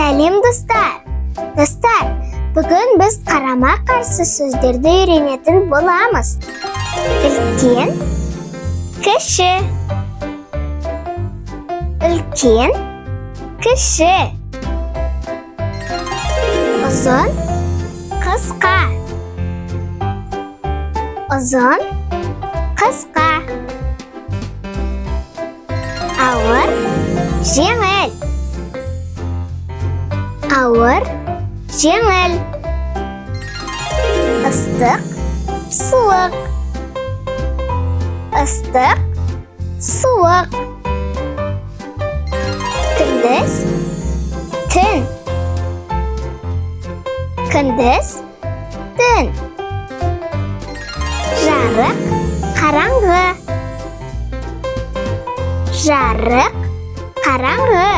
Сәлем достар! Достар, бүгін біз қарама-қарсы сөздерді үйренетін боламыз. Үлкен, кіші. Үлкен, кіші. Ұзын, қысқа. Ұзын, қысқа. Ауыр, жеңіл. Ауыр, жеңіл. Ыстық, суық. Ыстық, суық. Күндіз, түн. Күндіз, түн. Жарық, қараңғы. Жарық, қараңғы.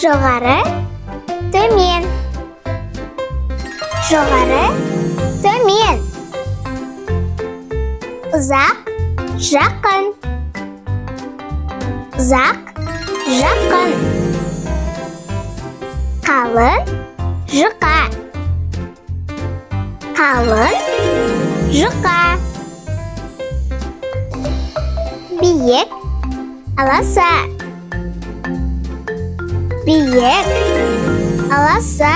Жоғары, төмен. Жоғары, төмен. Ұзақ, жақын. Ұзақ, жақын. Қалың, жұқа. Қалың, жұқа. Биік, аласа. Биік, аласа.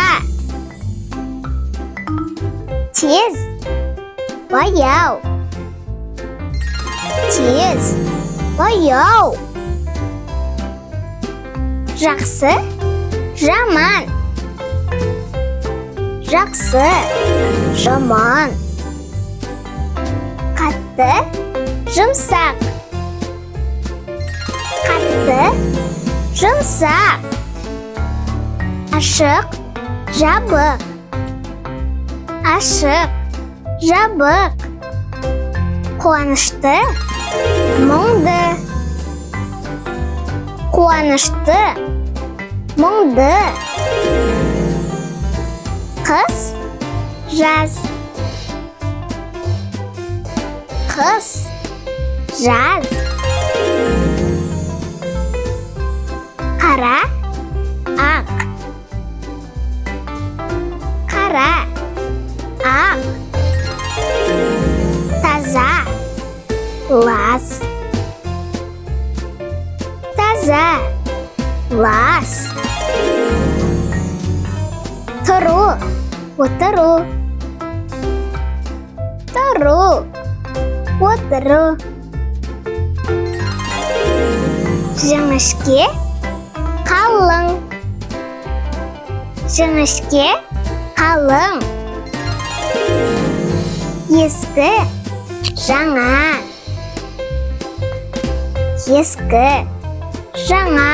Тез, баяу. Тез, баяу. Жақсы, жаман. Жақсы, жаман. Қатты, жұмсақ. Қатты, жұмсақ. Ашық, жабық. Ашық, жабық. Қуанышты, мұңды. Қуанышты, мұңды. Қыс, жаз. Қыс, жаз. Қара, ақ. Қара, ақ. Таза, лас. Таза, лас. Тұру, отыру. Тұру, отыру. Жіңішке, қалың. Жіңішке, қалың. Ескі, жаңа. Ескі, жаңа.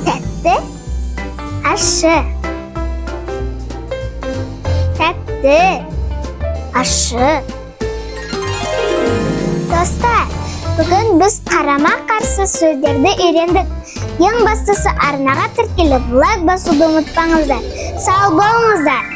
Тәтті, ащы. Тәтті, ащы. Достар, бүгін біз қарама-қарсы сөздерді үйрендік. Ең бастысы арнаға тіркеліп лайк басуды ұмытпаңыздар. Сау болыңыздар.